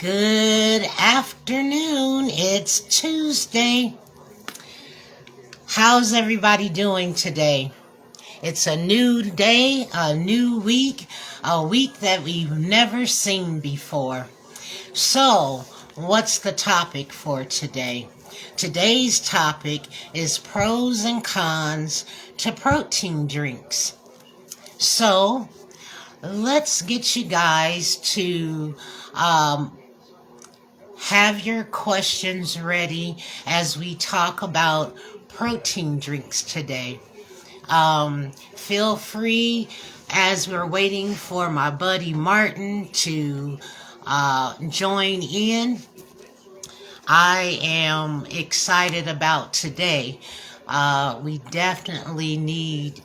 Good afternoon. It's Tuesday. How's everybody doing today? It's a new day, a new week, a week that we've never seen before. So, what's the topic for today? Today's topic is pros and cons to protein drinks. So, let's get you guys to have your questions ready as we talk about protein drinks today. Feel free as we're waiting for my buddy Martin to join in. I am excited about today. We definitely need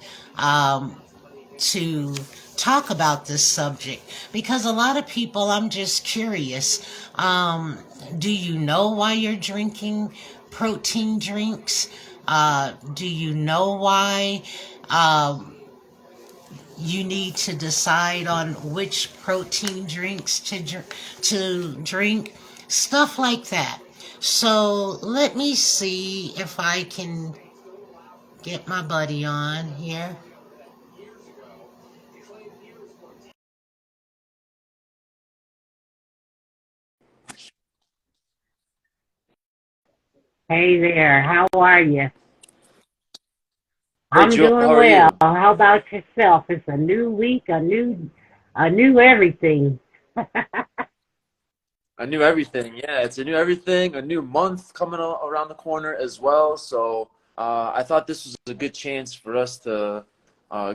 to talk about this subject because a lot of people, I'm just curious, do you know why you're drinking protein drinks? Do you know why you need to decide on which protein drinks to drink? Stuff like that. So let me see if I can get my buddy on here. Hey there, how are you? Hey I'm Joe, doing how are well. you? How about yourself? It's a new week, a new everything. A new everything. Yeah, it's a new everything, a new month coming around the corner as well. So I thought this was a good chance for us to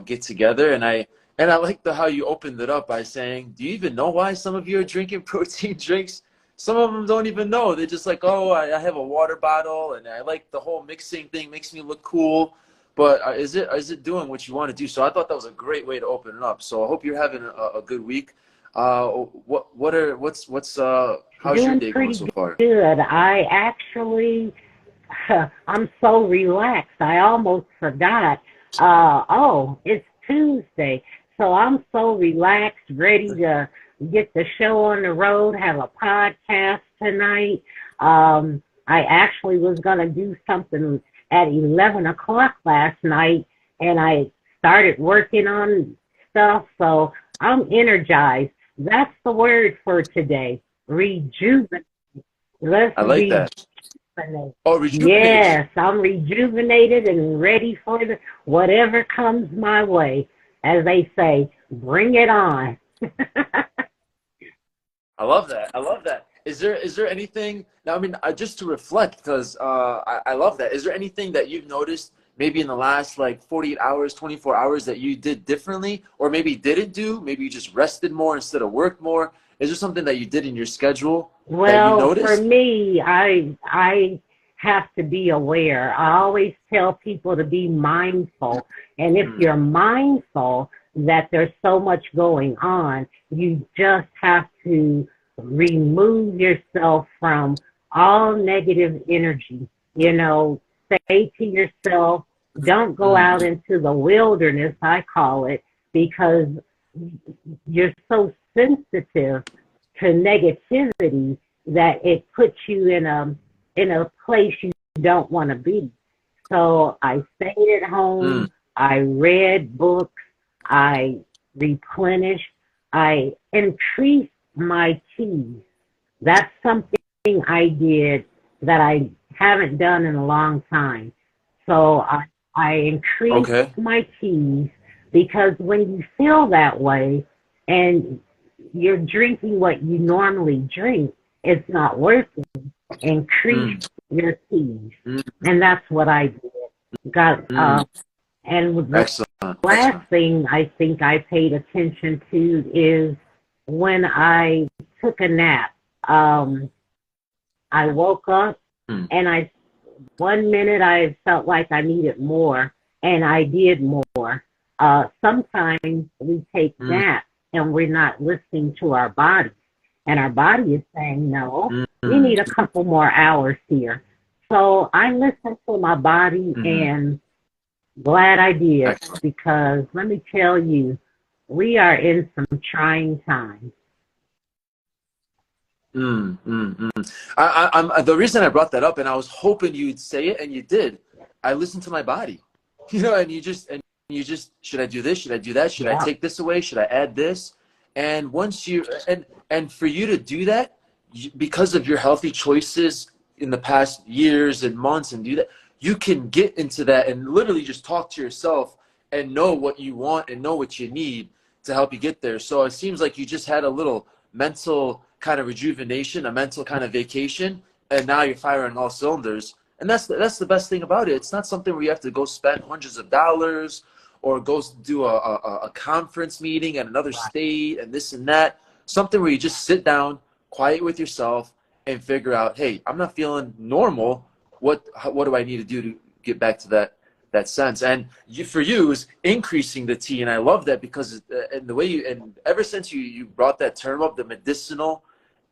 get together. And I like how you opened it up by saying, "Do you even know why some of you are drinking protein drinks?" Some of them don't even know. They're just like, "Oh, I have a water bottle, and I like the whole mixing thing. Makes me look cool." But is it doing what you want to do? So I thought that was a great way to open it up. So I hope you're having a good week. How's your Doing day going pretty so far? good. I actually, I'm so relaxed. I almost forgot. Oh, it's Tuesday. So I'm so relaxed, ready to get the show on the road, have a podcast tonight. I actually was going to do something at 11 o'clock last night, and I started working on stuff. So I'm energized. That's the word for today. Rejuvenate. Let's I like rejuvenate. that. Oh, rejuvenate. Yes, I'm rejuvenated and ready for whatever comes my way. As they say, bring it on. I love that. I love that. Is there anything now? I mean, just to reflect, because I love that. Is there anything that you've noticed maybe in the last like 48 hours, 24 hours that you did differently, or maybe didn't do? Maybe you just rested more instead of worked more. Is there something that you did in your schedule that you Well, for noticed? me, I have to be aware. I always tell people to be mindful. And if Mm, you're mindful that there's so much going on, you just have to remove yourself from all negative energy. You know, say to yourself, don't go out mm, into the wilderness, I call it, because you're so sensitive to negativity that it puts you in a place you don't want to be. So I stayed at mm. home, I read books, I replenished, I increased my teas. That's something I did that I haven't done in a long time. So I increased Okay. my teas because when you feel that way and you're drinking what you normally drink, it's not worth it. Increase Mm, your teas. mm, And that's what I did. Got mm. and the Excellent. last Excellent. thing I think I paid attention to is when I took a nap. Um, I woke up Mm, and I one minute I felt like I needed more and I did more. Sometimes we take mm, naps and we're not listening to our body. And our body is saying, no, mm, we mm, need a couple more hours here. So I listened to my body mm. and glad I did Excellent. because let me tell you, we are in some trying times. The reason I brought that up, and I was hoping you'd say it, and you did. I listened to my body, and you just, should I do this? Should I do that? Should I Yeah, take this away? Should I add this? And once you and for you to do that, because of your healthy choices in the past years and months, and do that, you can get into that and literally just talk to yourself and know what you want and know what you need to help you get there. So it seems like you just had a little mental kind of rejuvenation, a mental kind of vacation, and now you're firing all cylinders. And that's the best thing about it. It's not something where you have to go spend hundreds of dollars or go do a conference meeting at another right. state and this and that. Something where you just sit down, quiet with yourself, and figure out, hey, I'm not feeling normal. What do I need to do to get back to that sense? And for you is increasing the T, and I love that because and the way and ever since you brought that term up, the medicinal,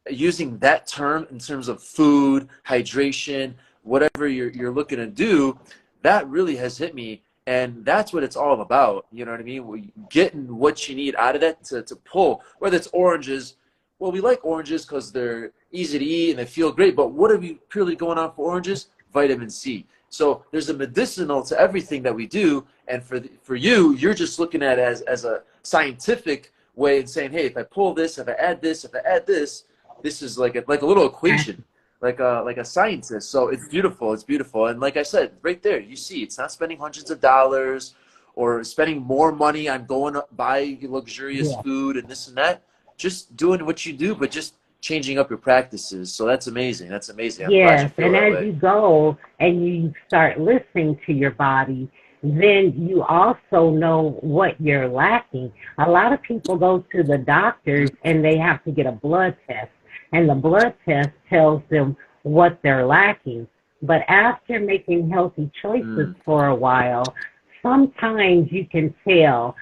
using that term in terms of food, hydration, whatever you're looking to do, that really has hit me. And that's what it's all about. You know what I mean? Getting what you need out of that to pull, whether it's oranges. Well, we like oranges because they're easy to eat and they feel great. But what are we purely going on for oranges? Vitamin C. So there's a medicinal to everything that we do. And for you, you're just looking at it as a scientific way and saying, hey, if I pull this, if I add this, if I add this, this is like a little equation, like a scientist. So it's beautiful. It's beautiful. And like I said, right there, you see, it's not spending hundreds of dollars or spending more money on going up, buy luxurious Yeah. food and this and that. Just doing what you do, but just changing up your practices. So that's amazing. That's amazing. I'm glad you Yes, feel and that as way. you go and you start listening to your body, then you also know what you're lacking. A lot of people go to the doctors and they have to get a blood test, and the blood test tells them what they're lacking. But after making healthy choices Mm, for a while, sometimes you can tell,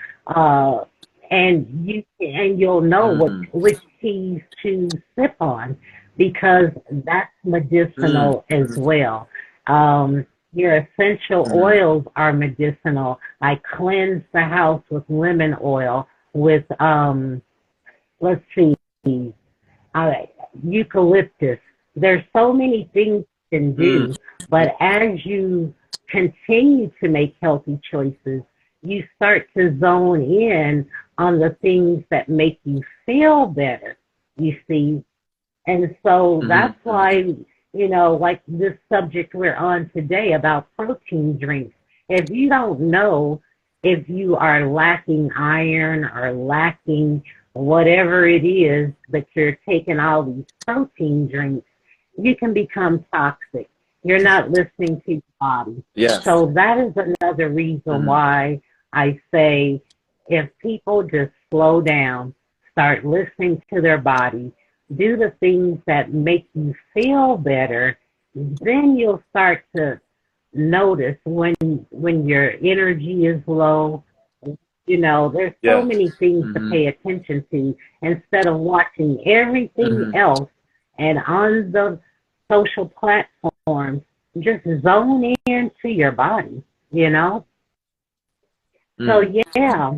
and you'll know mm, which teas to sip on because that's mm, medicinal as mm, well. Your essential mm, oils are medicinal. I cleanse the house with lemon oil, with let's see, uh, eucalyptus. There's so many things you can mm, do, but as you continue to make healthy choices, you start to zone in on the things that make you feel better, you see. And so mm, that's mm, why, like this subject we're on today about protein drinks, if you don't know if you are lacking iron or lacking whatever it is, but you're taking all these protein drinks, you can become toxic. You're not listening to your body. yeah. So that is another reason Mm, why I say if people just slow down, start listening to their body, do the things that make you feel better, then you'll start to notice when your energy is low. There's so yeah. many things to Mm-hmm. pay attention to instead of watching everything Mm-hmm. else and on the social platforms, just zone into your body, you know? So Mm. yeah,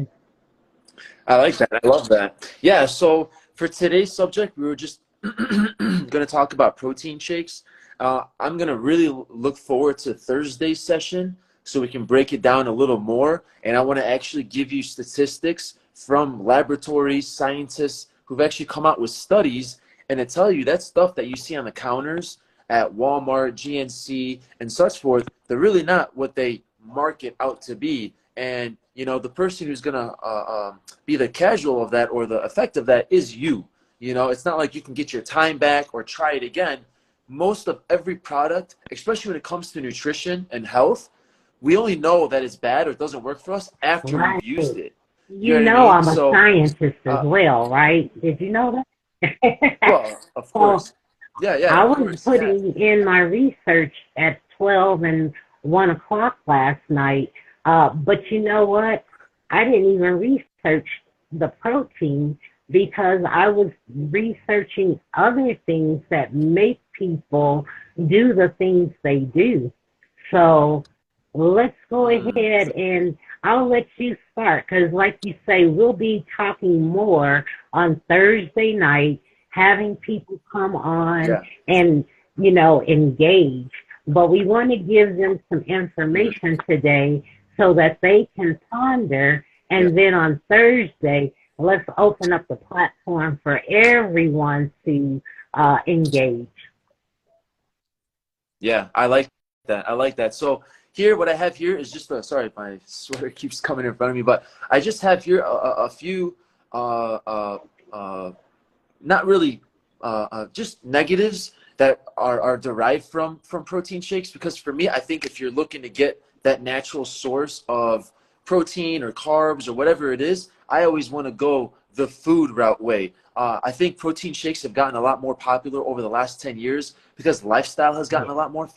I like that. I love that. Yeah. So for today's subject, we were just going to talk about protein shakes. I'm going to really look forward to Thursday's session so we can break it down a little more. And I want to actually give you statistics from laboratories, scientists who've actually come out with studies and to tell you that stuff that you see on the counters at Walmart, GNC, and such forth, they're really not what they market out to be. And the person who's gonna be the casual of that or the effect of that is you. It's not like you can get your time back or try it again. Most of every product, especially when it comes to nutrition and health, we only know that it's bad or it doesn't work for us after we've right. used it. You You know what I know mean? I'm a So, scientist as uh, well, right? Did you know that? well, of So course. Yeah, yeah, I of was course. Yeah. putting in my research at 12 and 1 o'clock last night. But you know what? I didn't even research the protein because I was researching other things that make people do the things they do. So let's go Mm. ahead and I'll let you start because, like you say, we'll be talking more on Thursday night. having people come on Yeah. and, engage. But we want to give them some information today so that they can ponder. Yeah. And then on Thursday, let's open up the platform for everyone to engage. Yeah, I like that. I like that. So here, what I have here is just a, sorry, my sweater keeps coming in front of me, but I just have here a few, uh, uh, uh, not really, just negatives that are derived from protein shakes. Because for me, I think if you're looking to get that natural source of protein or carbs or whatever it is, I always want to go the food route way. I think protein shakes have gotten a lot more popular over the last 10 years because lifestyle has gotten a lot more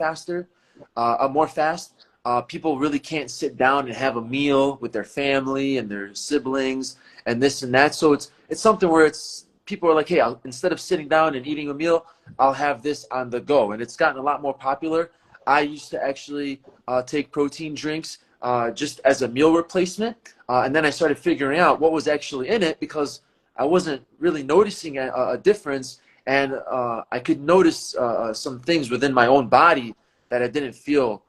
more fast. People really can't sit down and have a meal with their family and their siblings and this and that. So it's something where people are like, hey, instead of sitting down and eating a meal, I'll have this on the go. And it's gotten a lot more popular. I used to actually take protein drinks just as a meal replacement. And then I started figuring out what was actually in it because I wasn't really noticing a difference. And I could notice some things within my own body that I didn't feel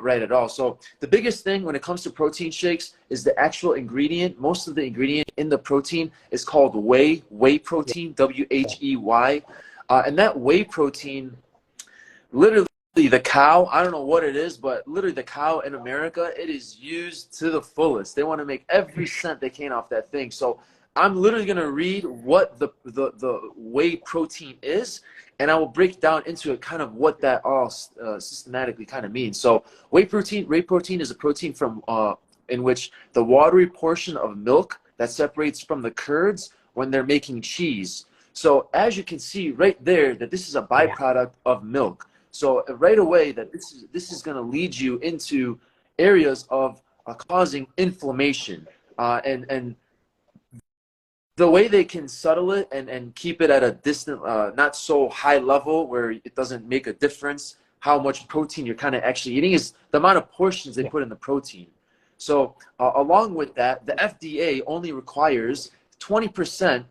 right at all. So the biggest thing when it comes to protein shakes is the actual ingredient. Most of the ingredient in the protein is called whey protein, WHEY. And that whey protein, literally the cow, I don't know what it is, but literally the cow in America, it is used to the fullest. They want to make every cent they can off that thing. So I'm literally going to read what the whey protein is, and I will break down into it kind of what that all systematically kind of means. So whey protein is a protein from in which the watery portion of milk that separates from the curds when they're making cheese. So as you can see right there, that this is a byproduct of milk. So right away that this is going to lead you into areas of causing inflammation, and the way they can settle it and keep it at a distant, not so high level where it doesn't make a difference how much protein you're kind of actually eating is the amount of portions they put in the protein. So along with that, the FDA only requires 20%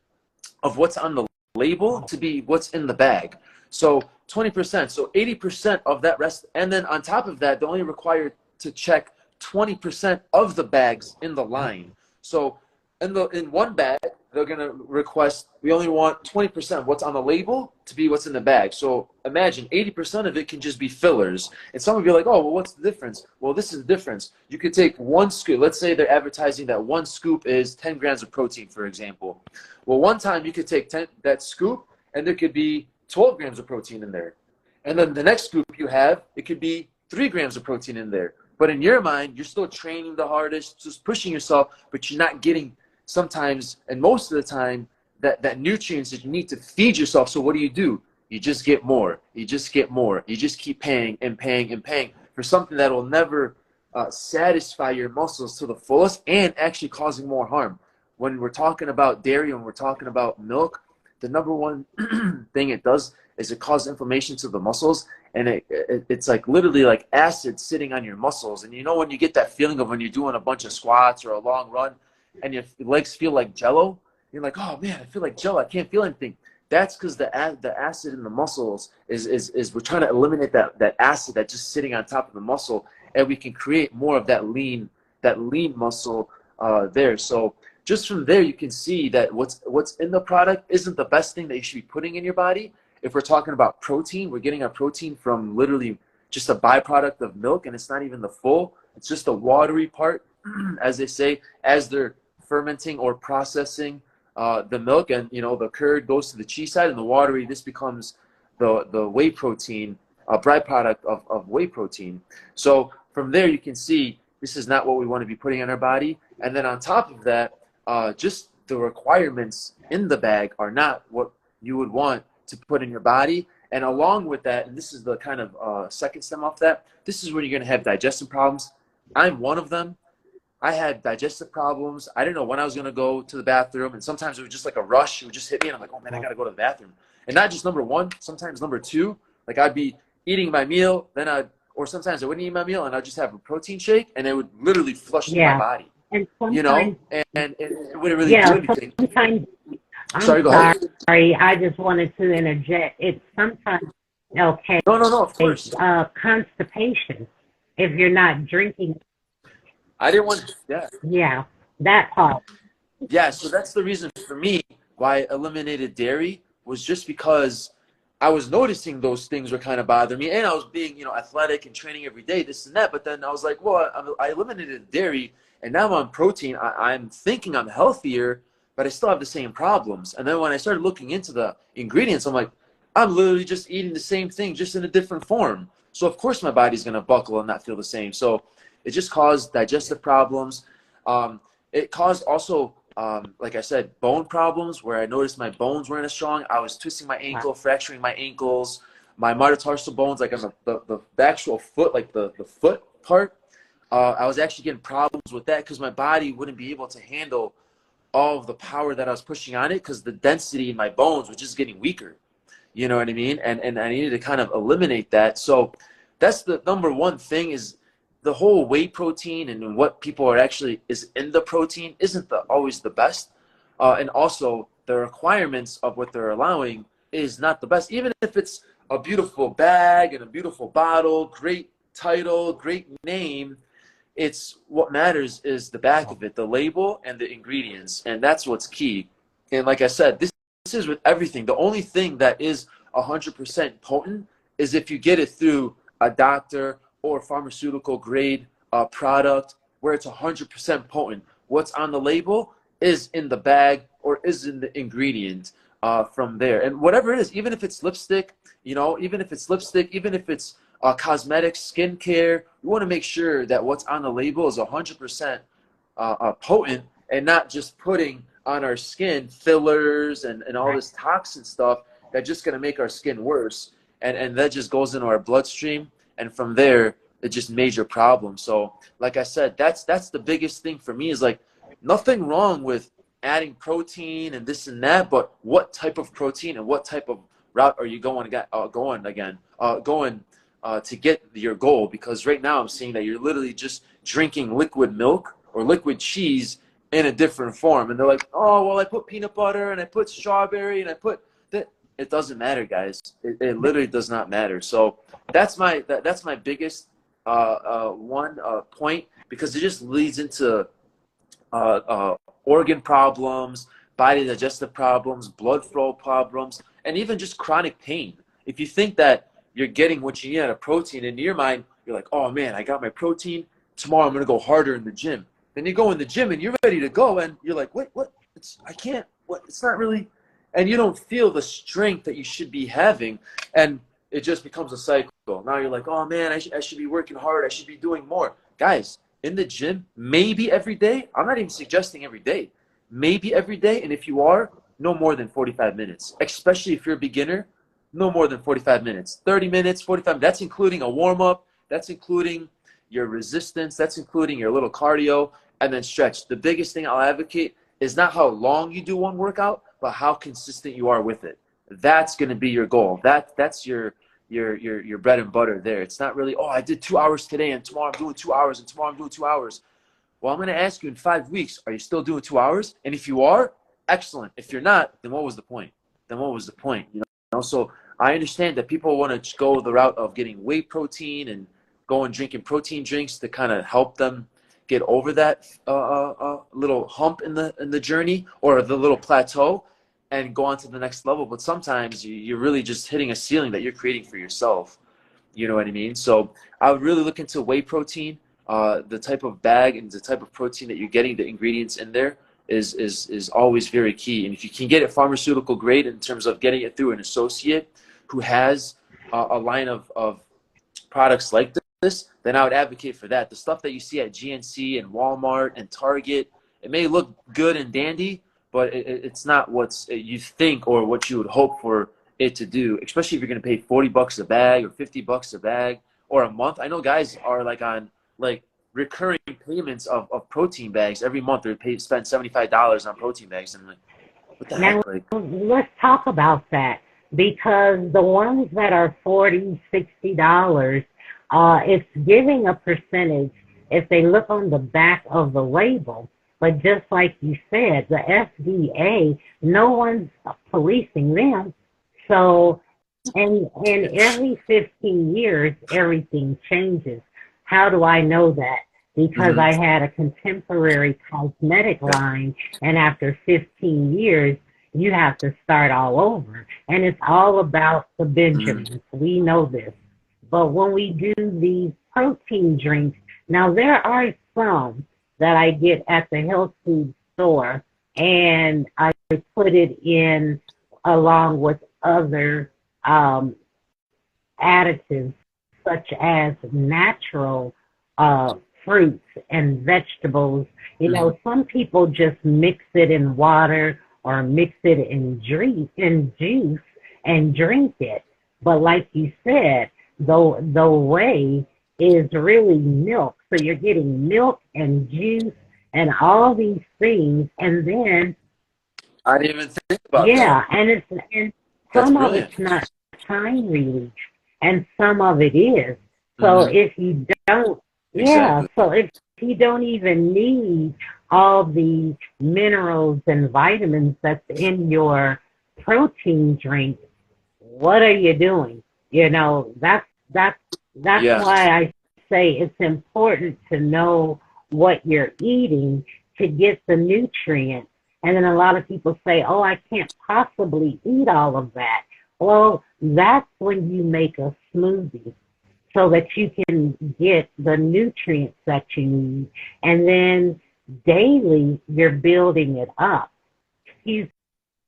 of what's on the label to be what's in the bag. So 20%, so 80% of that rest, and then on top of that, they're only required to check 20% of the bags in the line. So in one bag, they're gonna request, we only want 20% of what's on the label to be what's in the bag. So imagine 80% of it can just be fillers. And some of you are like, oh, well, what's the difference? Well, this is the difference. You could take one scoop. Let's say they're advertising that one scoop is 10 grams of protein, for example. Well, one time you could take that scoop and there could be 12 grams of protein in there. And then the next scoop you have, it could be 3 grams of protein in there. But in your mind, you're still training the hardest, just pushing yourself, but you're not getting sometimes, and most of the time, that nutrients that you need to feed yourself. So what do? You just get more. You just get more. You just keep paying and paying and paying for something that will never satisfy your muscles to the fullest and actually causing more harm. When we're talking about dairy, when we're talking about milk, the number one thing it does is it causes inflammation to the muscles, and it's like literally like acid sitting on your muscles. And you know when you get that feeling of when you're doing a bunch of squats or a long run and your legs feel like jello, you're like, oh man, I feel like jello, I can't feel anything. That's because the acid in the muscles is we're trying to eliminate that acid that's just sitting on top of the muscle, and we can create more of that lean muscle there. So just from there, you can see that what's in the product isn't the best thing that you should be putting in your body. If we're talking about protein, we're getting our protein from literally just a byproduct of milk, and it's not even the full. It's just the watery part, as they say, as they're fermenting or processing the milk, and the curd goes to the cheese side, and the watery, this becomes the whey protein, a byproduct of whey protein. So from there, you can see this is not what we want to be putting in our body. And then on top of that, just the requirements in the bag are not what you would want to put in your body. And along with that, and this is the kind of second stem off that, this is when you're going to have digestive problems. I'm one of them. I had digestive problems. I didn't know when I was going to go to the bathroom. And sometimes it was just like a rush. It would just hit me. And I'm like, oh, man, I got to go to the bathroom. And not just number one, sometimes number two. Like I'd be eating my meal, or sometimes I wouldn't eat my meal, and I'd just have a protein shake, and it would literally flush through my body. And sometimes, And it wouldn't really do anything. I'm Sorry, go ahead. sorry. I just wanted to interject. It's sometimes okay. No, no, no, of course. Constipation if you're not drinking. I didn't want, yeah. Yeah, that part. Yeah, so that's the reason for me why I eliminated dairy was just because I was noticing those things were kind of bothering me, and I was being, athletic and training every day, this and that. But then I was like, well, I eliminated dairy, and now I'm on protein. I'm thinking I'm healthier, but I still have the same problems. And then when I started looking into the ingredients, I'm like, I'm literally just eating the same thing, just in a different form. So of course my body's gonna buckle and not feel the same. So it just caused digestive problems. It caused also like I said, bone problems where I noticed my bones weren't as strong. I was twisting my ankle, fracturing my ankles, my metatarsal bones, like on the actual foot, like the foot part. I was actually getting problems with that because my body wouldn't be able to handle all of the power that I was pushing on it because the density in my bones was just getting weaker. You know what I mean? And I needed to kind of eliminate that. So that's the number one thing is the whole whey protein and what people are actually is in the protein isn't always the best. And also the requirements of what they're allowing is not the best. Even if it's a beautiful bag and a beautiful bottle, great title, great name, it's what matters is the back of it, the label and the ingredients. And that's what's key. And like I said, this is with everything. The only thing that is 100% potent is if you get it through a doctor or pharmaceutical grade product where it's 100% potent. What's on the label is in the bag or is in the ingredient from there. And whatever it is, even if it's lipstick, even if it's cosmetics, skincare, we want to make sure that what's on the label is 100% potent and not just putting on our skin fillers and all this toxin stuff that's just going to make our skin worse. And that just goes into our bloodstream. And from there, it's just major problems. So like I said, that's the biggest thing for me is like nothing wrong with adding protein and this and that, but what type of protein and what type of route are you going to get your goal? Because right now I'm seeing that you're literally just drinking liquid milk or liquid cheese in a different form. And they're like, oh, well, I put peanut butter and I put strawberry and I put that. It doesn't matter, guys. It literally does not matter. So that's my biggest one point because it just leads into organ problems, body digestive problems, blood flow problems, and even just chronic pain. If you think that you're getting what you need out of protein, in your mind, you're like, oh man, I got my protein. Tomorrow I'm going to go harder in the gym. Then you go in the gym and you're ready to go, and you're like, wait, what? I can't. What? It's not really. And you don't feel the strength that you should be having, and it just becomes a cycle. Now you're like, oh man, I should be working hard. I should be doing more. Guys, in the gym, maybe every day. I'm not even suggesting every day. Maybe every day, and if you are, no more than 45 minutes. Especially if you're a beginner, no more than 45 minutes. 30 minutes, 45 minutes. That's including a warm-up. That's including your resistance. That's including your little cardio, and then stretch. The biggest thing I'll advocate is not how long you do one workout, but how consistent you are with it. That's going to be your goal. That's your bread and butter there. It's not really, oh, I did 2 hours today and tomorrow I'm doing 2 hours and tomorrow I'm doing 2 hours. Well, I'm going to ask you in 5 weeks, are you still doing 2 hours? And if you are, excellent. If you're not, then what was the point? So I understand that people want to go the route of getting whey protein and go and drinking protein drinks to kind of help them get over that little hump in the journey or the little plateau and go on to the next level. But sometimes you're really just hitting a ceiling that you're creating for yourself. You know what I mean? So I would really look into whey protein, the type of bag and the type of protein that you're getting, the ingredients in there is always very key. And if you can get it pharmaceutical grade in terms of getting it through an associate who has a line of products like this, then I would advocate for that. The stuff that you see at GNC and Walmart and Target, it may look good and dandy, but it's not what you think or what you would hope for it to do, especially if you're going to pay $40 a bag or $50 a bag or a month. I know guys are like on like recurring payments of protein bags every month. They spend $75 on protein bags. And I'm like, what the Now, heck? Like, let's talk about that because the ones that are $40, $60, it's giving a percentage. If they look on the back of the label, But just like you said, the FDA, no one's policing them. So, and every 15 years, everything changes. How do I know that? Because Hmm. I had a contemporary cosmetic line, and after 15 years, you have to start all over. And it's all about the Hmm. Benjamins. We know this. But when we do these protein drinks, now there are some that I get at the health food store, and I put it in along with other um, additives such as natural uh, fruits and vegetables. You Hmm. know, some people just mix it in water or mix it in juice and drink it. But like you said, the whey is really milk. So you're getting milk and juice and all these things, and then I didn't even think about that. yeah, and That's some of brilliant. it's not time release, and some of it is. So Hmm. if you don't, yeah, Exactly. so if you don't even need all the minerals and vitamins that's in your protein drink, what are you doing? You know, that's Yeah. why I say it's important to know what you're eating to get the nutrients. And then a lot of people say, "Oh, I can't possibly eat all of that." Well, that's when you make a smoothie so that you can get the nutrients that you need. And then daily you're building it up. Excuse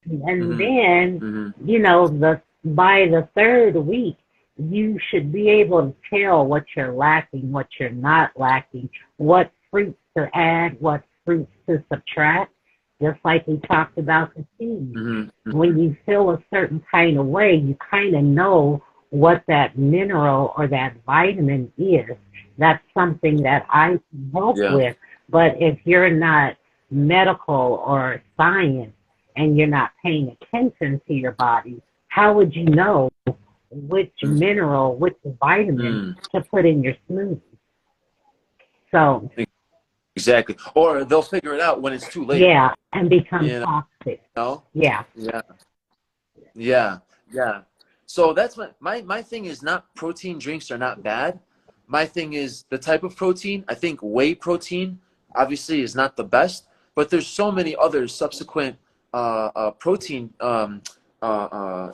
and Hmm. then, Hmm. you know, the by the third week, you should be able to tell what you're lacking, what you're not lacking, what fruits to add, what fruits to subtract. Just like we talked about the seeds. Hmm. When you feel a certain kind of way, you kind of know what that mineral or that vitamin is. That's something that I can help Yeah. with. But if you're not medical or science, and you're not paying attention to your body, how would you know which mineral, which vitamin Mm. to put in your smoothie? So, Exactly. Or they'll figure it out when it's too late. yeah, and become You toxic. know? Yeah, Yeah. Yeah. Yeah. So that's my thing is not protein drinks are not bad. My thing is the type of protein. I think whey protein obviously is not the best, but there's so many other subsequent protein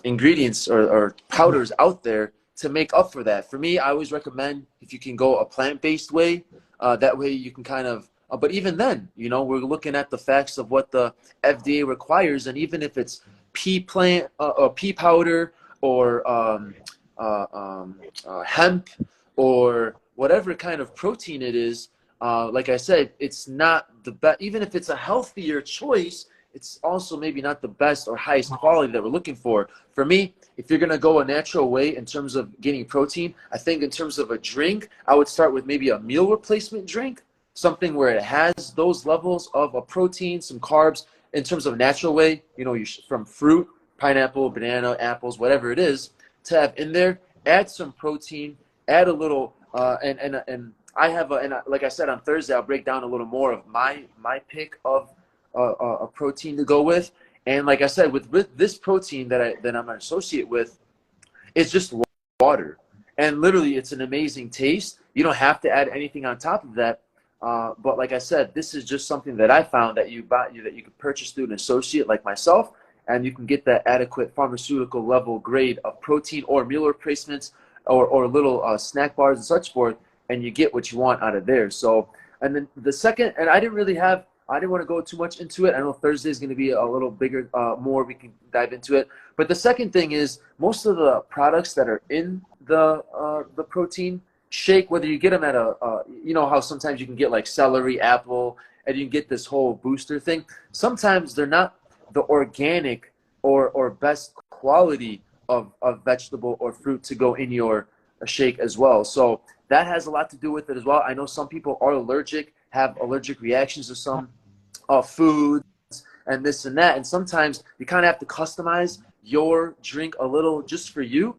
ingredients or powders out there to make up for that. For me, I always recommend if you can go a plant-based whey, that way you can kind of. But even then, you know, we're looking at the facts of what the FDA requires, and even if it's pea plant or pea powder or hemp or whatever kind of protein it is. Like I said, it's not the best. Even if it's a healthier choice, it's also maybe not the best or highest quality that we're looking for. For me, if you're gonna go a natural way in terms of getting protein, I think in terms of a drink, I would start with maybe a meal replacement drink, something where it has those levels of a protein, some carbs, in terms of natural way, you know, from fruit, pineapple, banana, apples, whatever it is, to have in there. Add some protein, add a little, and I have like I said on Thursday, I'll break down a little more of my pick of a protein to go with. And like I said, with this protein that I'm an associate with, it's just water, and literally it's an amazing taste. You don't have to add anything on top of that. But like I said, this is just something that I found that you could purchase through an associate like myself, and you can get that adequate pharmaceutical level grade of protein or meal replacements or little snack bars and such forth, and you get what you want out of there. So, and then the second, and I didn't want to go too much into it. I know Thursday is going to be a little bigger, more we can dive into it. But the second thing is most of the products that are in the protein shake, whether you get them at you know how sometimes you can get like celery, apple, and you can get this whole booster thing. Sometimes they're not the organic or best quality of vegetable or fruit to go in your shake as well. So that has a lot to do with it as well. I know some people are allergic, have allergic reactions to some foods and this and that. And sometimes you kind of have to customize your drink a little just for you,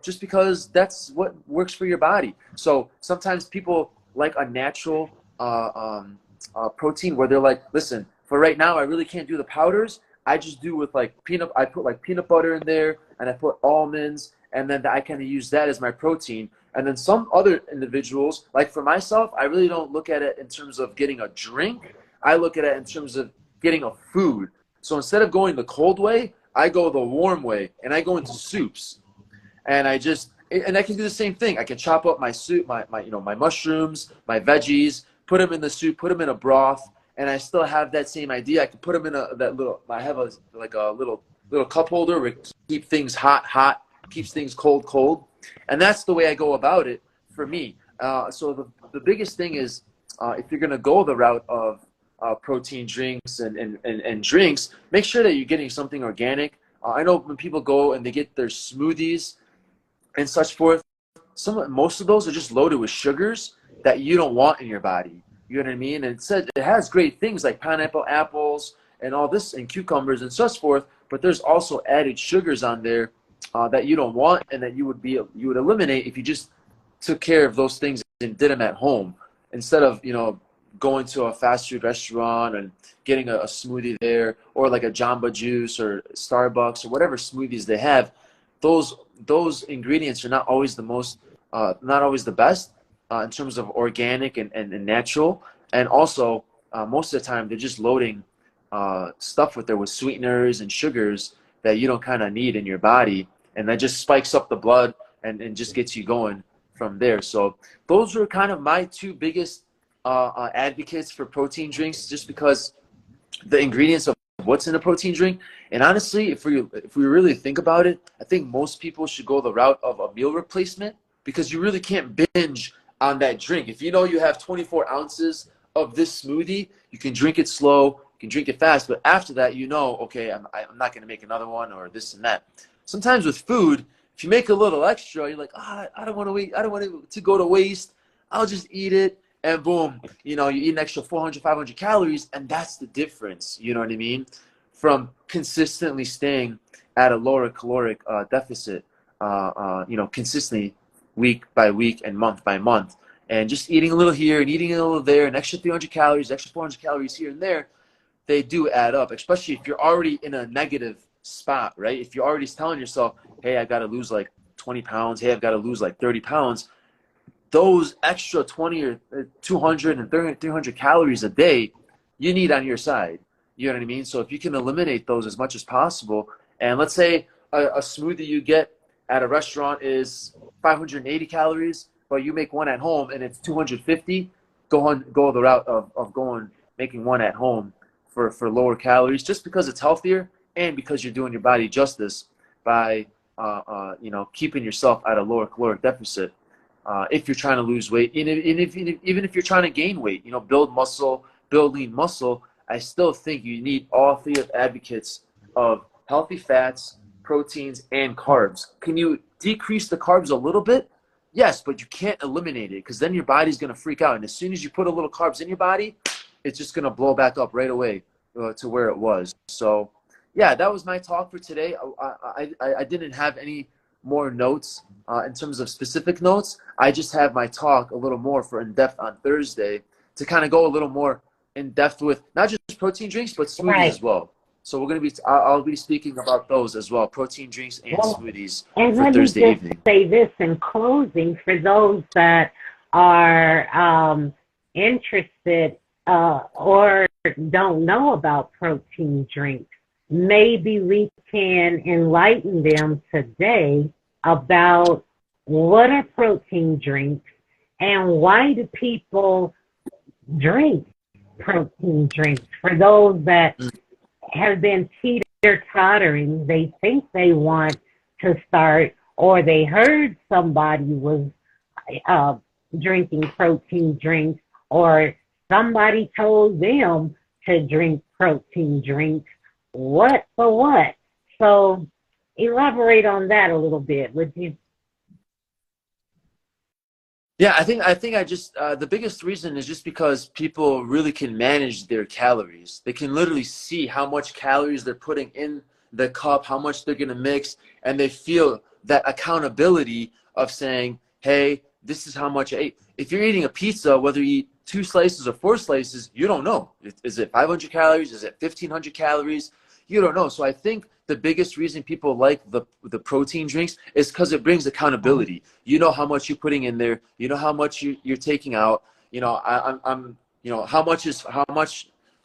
just because that's what works for your body. So sometimes people like a natural protein where they're like, listen, for right now, I really can't do the powders. I just do with like peanut. I put like peanut butter in there, and I put almonds, and then I kind of use that as my protein. And then some other individuals, like for myself, I really don't look at it in terms of getting a drink. I look at it in terms of getting a food. So instead of going the cold way, I go the warm way, and I go into soups. And I can do the same thing. I can chop up my soup, my mushrooms, my veggies, put them in the soup, put them in a broth, and I still have that same idea. I can put them in I have a little cup holder where it keep things hot, keeps things cold, and that's the way I go about it for me. So the biggest thing is if you're gonna go the route of protein drinks and drinks, make sure that you're getting something organic. I know when people go and they get their smoothies and such forth, most of those are just loaded with sugars that you don't want in your body. You know what I mean? And it said it has great things like pineapple, apples, and all this, and cucumbers and such forth. But there's also added sugars on there that you don't want, and that you would eliminate if you just took care of those things and did them at home instead of going to a fast food restaurant and getting a smoothie there, or like a Jamba Juice or Starbucks or whatever smoothies they have. Those ingredients are not always not always the best in terms of organic and natural. And also, most of the time, they're just loading stuff with sweeteners and sugars that you don't kind of need in your body. And that just spikes up the blood and just gets you going from there. So those were kind of my two biggest advocates for protein drinks, just because the ingredients of what's in a protein drink. And honestly, if we really think about it, I think most people should go the route of a meal replacement, because you really can't binge on that drink. If you know you have 24 ounces of this smoothie, you can drink it slow, you can drink it fast, but after that, okay, I'm not going to make another one or this and that. Sometimes with food, if you make a little extra, you're like, I don't want to wait, I don't want it to go to waste, I'll just eat it. And boom, you eat an extra 400, 500 calories, and that's the difference, you know what I mean, from consistently staying at a lower caloric deficit, consistently week by week and month by month, and just eating a little here and eating a little there, an extra 300 calories, extra 400 calories here and there, they do add up, especially if you're already in a negative spot, right? If you're already telling yourself, hey, I got to lose like 20 pounds, hey, I've got to lose like 30 pounds, those extra 20 or 200 and 300 calories a day you need on your side. You know what I mean? So if you can eliminate those as much as possible, and let's say a smoothie you get at a restaurant is 580 calories, but you make one at home and it's 250, go the route of making one at home for lower calories, just because it's healthier and because you're doing your body justice by keeping yourself at a lower caloric deficit. If you're trying to lose weight, even if you're trying to gain weight, build muscle, build lean muscle, I still think you need all three of advocates of healthy fats, proteins, and carbs. Can you decrease the carbs a little bit? Yes, but you can't eliminate it, because then your body's going to freak out. And as soon as you put a little carbs in your body, it's just going to blow back up right away to where it was. So, yeah, that was my talk for today. I didn't have any more notes in terms of specific notes. I just have my talk a little more for in-depth on Thursday to kind of go a little more in-depth with not just protein drinks, but smoothies as well. So I'll be speaking about those as well, protein drinks and smoothies for Thursday evening. And let me just say this in closing, for those that are interested or don't know about protein drinks, maybe we can enlighten them today about what are protein drinks and why do people drink protein drinks. For those that have been teeter-tottering, they think they want to start, or they heard somebody was drinking protein drinks, or somebody told them to drink protein drinks. What for what? So elaborate on that a little bit, would you? Yeah, I think I just the biggest reason is just because people really can manage their calories. They can literally see how much calories they're putting in the cup, how much they're going to mix, and they feel that accountability of saying, hey, this is how much I ate. If you're eating a pizza, whether you eat 2 slices or 4 slices, you don't know. Is it 500 calories? Is it 1,500 calories? You don't know. So I think the biggest reason people like the protein drinks is because it brings accountability. You know how much you're putting in there. You know how much you're taking out. You know, I'm you know, how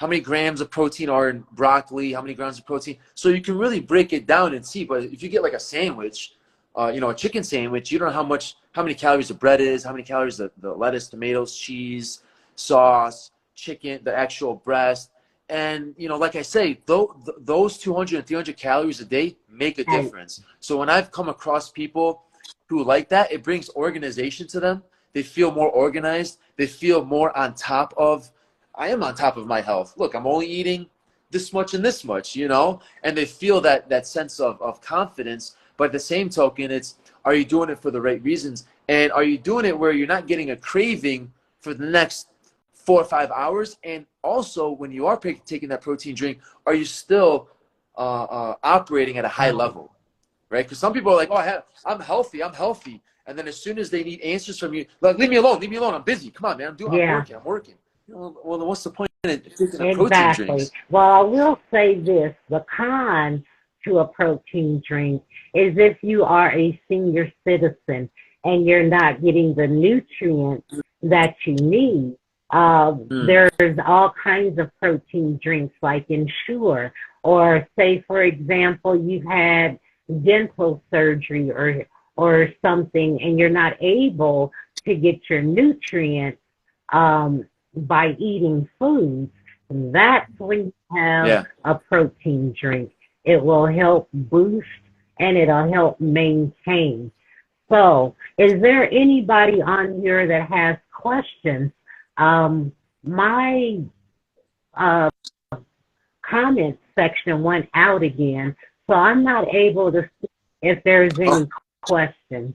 many grams of protein are in broccoli, how many grams of protein. So you can really break it down and see. But if you get like a sandwich, you know, a chicken sandwich, you don't know how many calories the bread is, how many calories the lettuce, tomatoes, cheese, sauce, chicken, the actual breast. And, you know, like I say, those 200 and 300 calories a day make a difference. So when I've come across people who like that, it brings organization to them. They feel more organized. They feel more on top of, I am on top of my health. Look, I'm only eating this much and this much, you know, and they feel that sense of confidence. But at the same token, it's, are you doing it for the right reasons? And are you doing it where you're not getting a craving for the next 4 or 5 hours? And also, when you are taking that protein drink, are you still operating at a high level, right? Because some people are like, oh, I'm healthy. And then as soon as they need answers from you, like, leave me alone, I'm busy. Come on, man, I'm working. You know, well, then what's the point in taking a protein drinks? Well, I will say this, the con to a protein drink is if you are a senior citizen and you're not getting the nutrients that you need. There's all kinds of protein drinks like Ensure, or say, for example, you've had dental surgery or something and you're not able to get your nutrients by eating foods. That's when you have a protein drink. It will help boost and it'll help maintain. So, is there anybody on here that has questions? My comment section went out again, so I'm not able to see if there's any questions.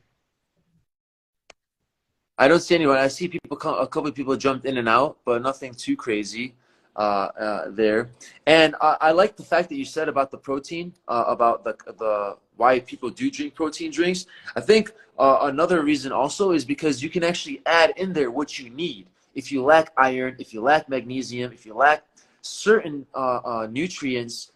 I don't see anyone. I see people, a couple of people jumped in and out, but nothing too crazy there. And I like the fact that you said about the protein, about the why people do drink protein drinks. I think another reason also is because you can actually add in there what you need. If you lack iron, if you lack magnesium, if you lack certain nutrients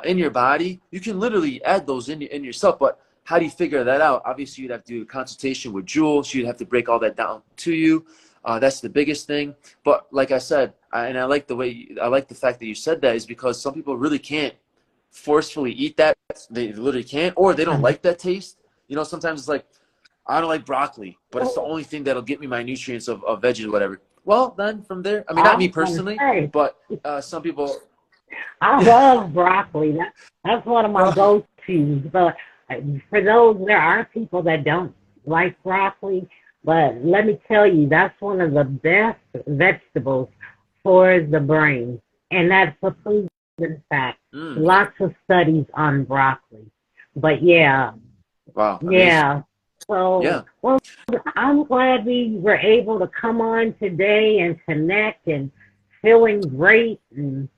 in your body, you can literally add those in yourself. But how do you figure that out? Obviously, you'd have to do a consultation with Jewel. She'd have to break all that down to you. That's the biggest thing. But like I said, and I like the fact that you said that, is because some people really can't forcefully eat that. They literally can't, or they don't like that taste. You know, sometimes it's like, I don't like broccoli, but it's the only thing that'll get me my nutrients of veggies or whatever. Well, then from there, I mean, not me personally, but some people. I love broccoli. That's one of my go-tos. But for those, there are people that don't like broccoli. But let me tell you, that's one of the best vegetables for the brain. And that's a proven fact. Lots of studies on broccoli. But yeah. Wow. Yeah. So, well, I'm glad we were able to come on today and connect and feeling great and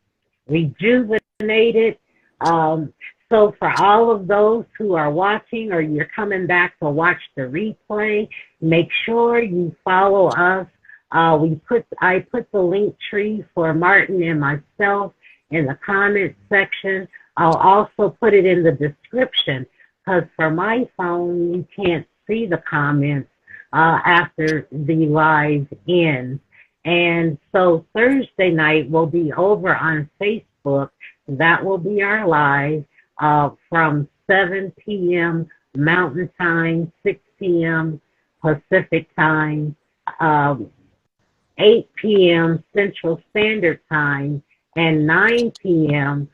rejuvenated. So for all of those who are watching or you're coming back to watch the replay, make sure you follow us. I put the link tree for Martin and myself in the comment section. I'll also put it in the description because for my phone, you can't see the comments after the live ends. And so Thursday night will be over on Facebook. That will be our live from 7 p.m. Mountain Time, 6 p.m. Pacific Time, 8 p.m. Central Standard Time, and 9 p.m.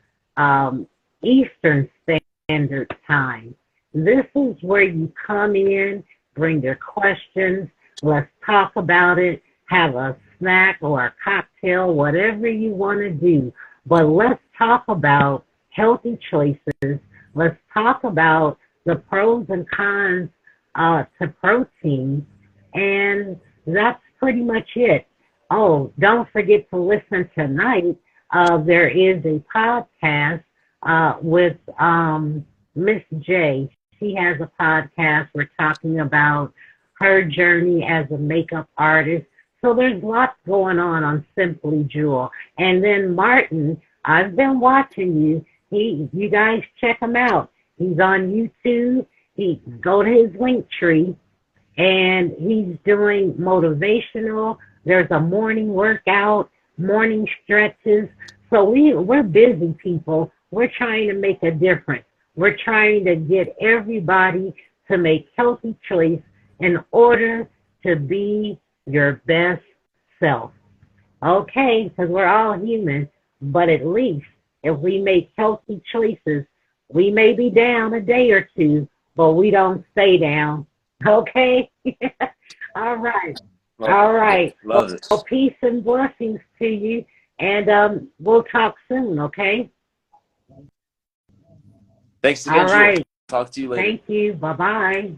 Eastern Standard Time. This is where you come in, bring your questions, let's talk about it, have a snack or a cocktail, whatever you want to do. But let's talk about healthy choices. Let's talk about the pros and cons to protein. And that's pretty much it. Oh, don't forget to listen tonight. There is a podcast with Miss J. She has a podcast. We're talking about her journey as a makeup artist. So there's lots going on Simply Jewel. And then Martin, I've been watching you. You guys check him out. He's on YouTube. He go to his link tree, and he's doing motivational. There's a morning workout, morning stretches. So we're busy people. We're trying to make a difference. We're trying to get everybody to make healthy choice in order to be your best self. Okay, because we're all human, but at least if we make healthy choices, we may be down a day or two, but we don't stay down. Okay? All right. All right. Love it. Well, peace and blessings to you, and we'll talk soon, okay? Thanks again, All Jewel. right. Talk to you later. Thank you. Bye-bye.